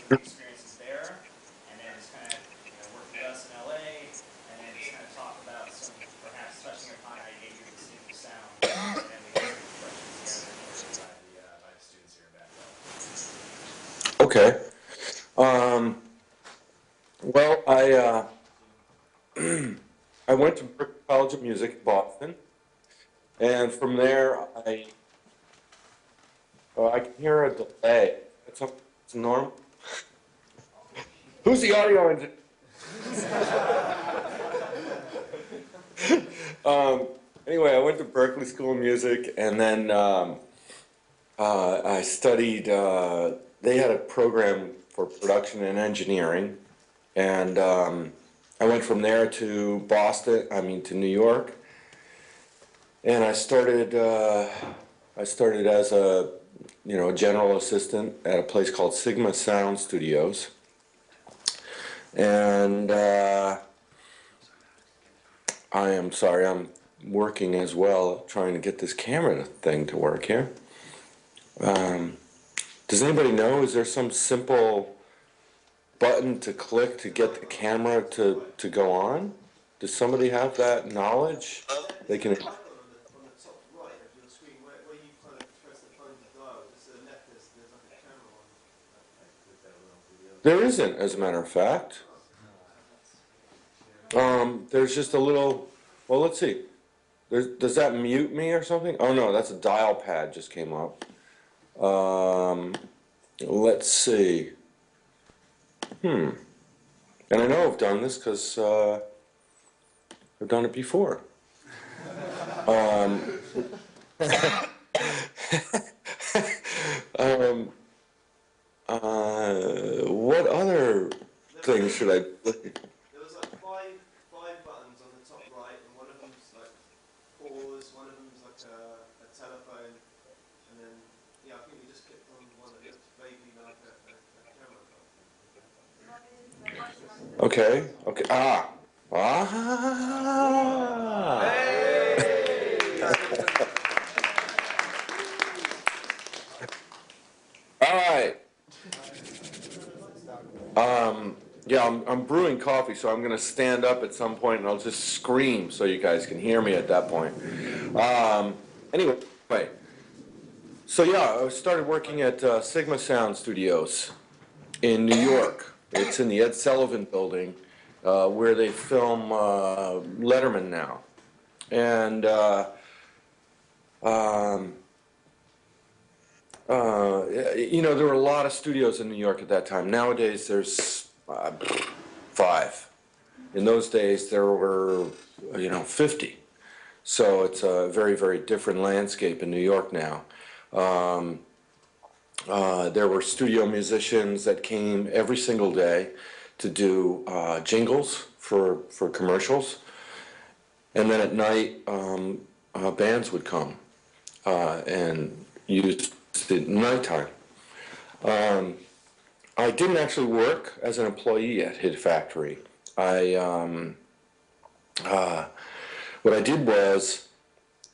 the experiences there, and then just kind of work with us in LA, and then just kind of talk about some perhaps touching upon how you get your distinctive sound, and then we get some questions gathered by the students here in Bethel. Okay. Um, well, I went to Berklee College of Music in Boston, and from there I can hear a delay. It's normal. Who's the audio engineer? Anyway, I went to Berklee School of Music, and then I studied. They had a program for production and engineering, and I went from there to Boston. I mean, to New York, and I started. I started as a general assistant at a place called Sigma Sound Studios, and I am sorry, I'm working as well, trying to get this camera thing to work here. Does anybody know, is there some simple button to click to get the camera to go on? Does somebody have that knowledge? They can. On the top right of your screen, where you kind of press the phone to dial, just to the left, there's like a camera on. There isn't, as a matter of fact. There's just a little. Well, let's see. Does that mute me or something? Oh no, that's a dial pad just came up. Let's see. And I know I've done this because I've done it before. Um, um, what other things should I? There was like five buttons on the top right, and one of them's like pause, one of them's like a telephone, and then I think we just clicked on one that looks vaguely like a camera. Okay. Okay. Ah. All right. Yeah, I'm brewing coffee, so I'm going to stand up at some point and I'll just scream so you guys can hear me at that point. Anyway, so yeah, I started working at Sigma Sound Studios in New York. It's in the Ed Sullivan Building, where they film Letterman now. And there were a lot of studios in New York at that time. Nowadays, there's 5. In those days, there were 50. So it's a very, very different landscape in New York now. There were studio musicians that came every single day to do jingles for commercials, and then at night bands would come and use it at nighttime. I didn't actually work as an employee at Hit Factory. What I did was,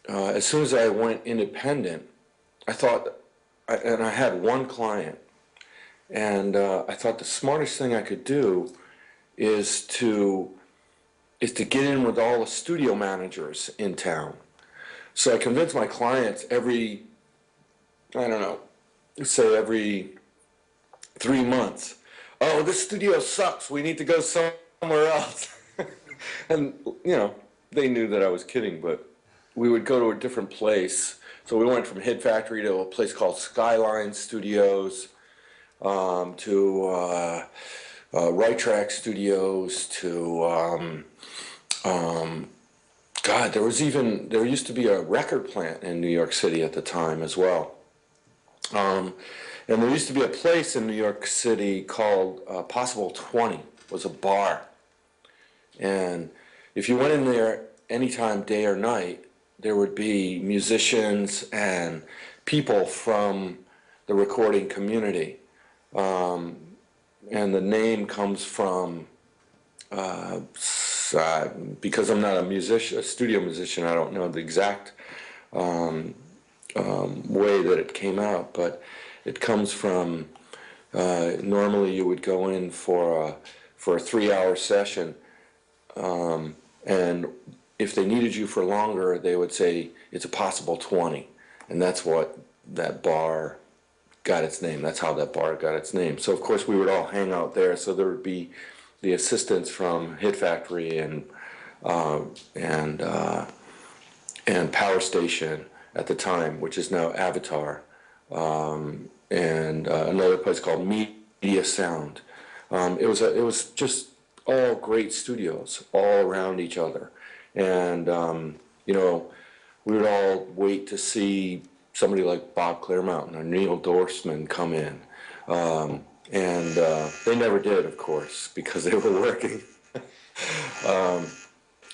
as soon as I went independent, I thought, and I had one client, and I thought the smartest thing I could do is to get in with all the studio managers in town. So I convinced my clients every 3 months. Oh, this studio sucks. We need to go somewhere else. And they knew that I was kidding, but we would go to a different place. So we went from Hit Factory to a place called Skyline Studios, to Right Track Studios, to God, there used to be a record plant in New York City at the time as well. And there used to be a place in New York City called Possible 20, was a bar. And if you went in there anytime, day or night, there would be musicians and people from the recording community. And the name comes from, because I'm not a studio musician, I don't know the exact way that it came out, but it comes from Normally you would go in for a 3-hour session, and if they needed you for longer, they would say it's a possible 20, and that's what that bar got its name. That's how that bar got its name. So of course we would all hang out there. So there would be the assistants from Hit Factory and Power Station at the time, which is now Avatar, and another place called Media Sound. It was just all great studios all around each other, and you know, we would all wait to see somebody like Bob Clearmountain or Neil Dorsman come in, and they never did, of course, because they were working.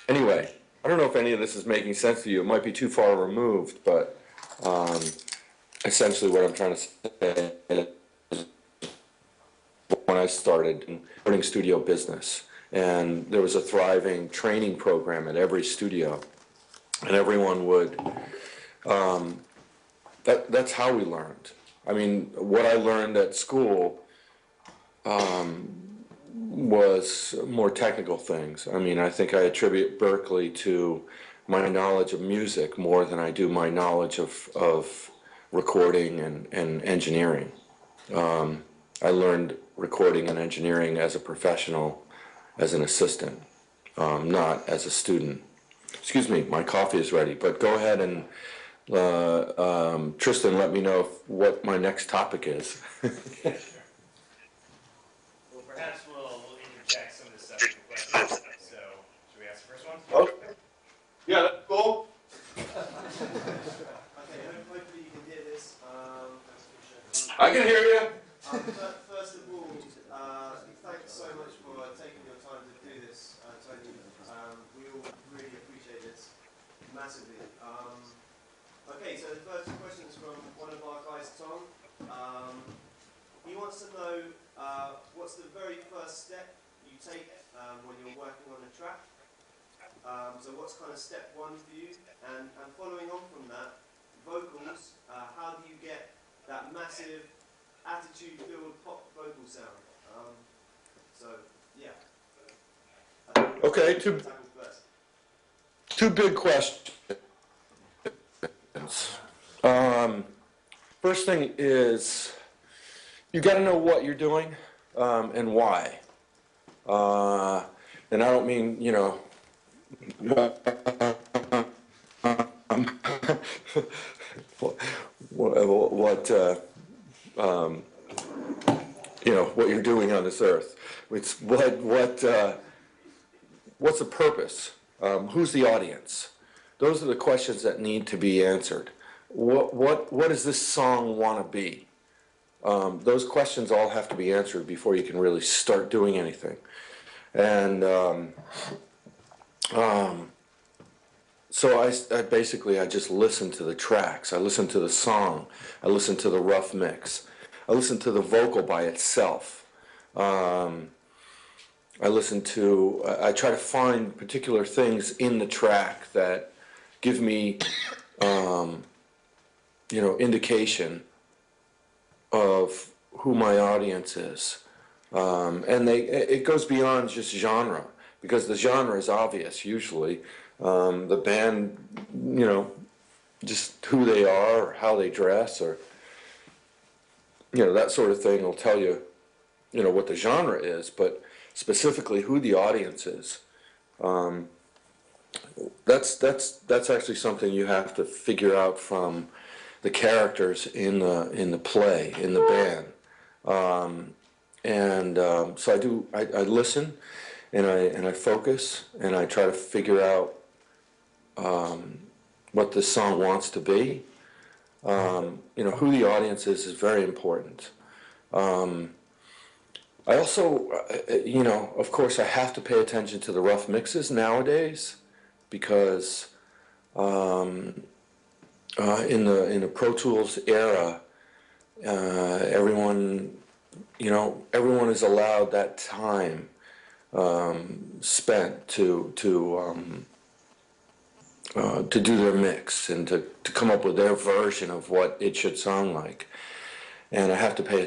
Anyway, I don't know if any of this is making sense to you. It might be too far removed, but essentially what I'm trying to say is when I started in recording studio business, and there was a thriving training program at every studio, and everyone would, that's how we learned. I mean, what I learned at school was more technical things. I mean, I think I attribute Berkeley to my knowledge of music more than I do my knowledge of recording and engineering. I learned recording and engineering as a professional, as an assistant, not as a student. Excuse me, my coffee is ready, but go ahead and Tristan, let me know what my next topic is. Well, perhaps we'll interject some of the subject questions. So, should we ask the first one? Okay. Yeah, that's cool. Okay, hopefully you can hear this. I can hear you. First of all, thanks so much for taking your time to do this, Tony. We all really appreciate this massively. Okay, so the first question is from one of our guys, Tom. He wants to know what's the very first step you take when you're working on a track. So what's kind of step one for you? And following on from that, vocals, how do you get that massive attitude-filled pop vocal sound? So, yeah. Okay, two big questions. First thing is, you got to know what you're doing and why. And I don't mean, you know, you know, what you're doing on this earth. It's what's the purpose? Who's the audience? Those are the questions that need to be answered. What does this song want to be? Those questions all have to be answered before you can really start doing anything. And so I basically just listen to the tracks. I listen to the song. I listen to the rough mix. I listen to the vocal by itself. I try to find particular things in the track that give me, you know, indication of who my audience is. And it goes beyond just genre, because the genre is obvious usually. The band, you know, just who they are or how they dress or, you know, that sort of thing will tell you, you know, what the genre is, but specifically who the audience is. That's actually something you have to figure out from the characters in the play, in the band. So I listen and I focus and I try to figure out what this song wants to be. You know, who the audience is very important. I also, you know, of course I have to pay attention to the rough mixes nowadays, because in the Pro Tools era, everyone is allowed that time spent to do their mix and to come up with their version of what it should sound like. And I have to pay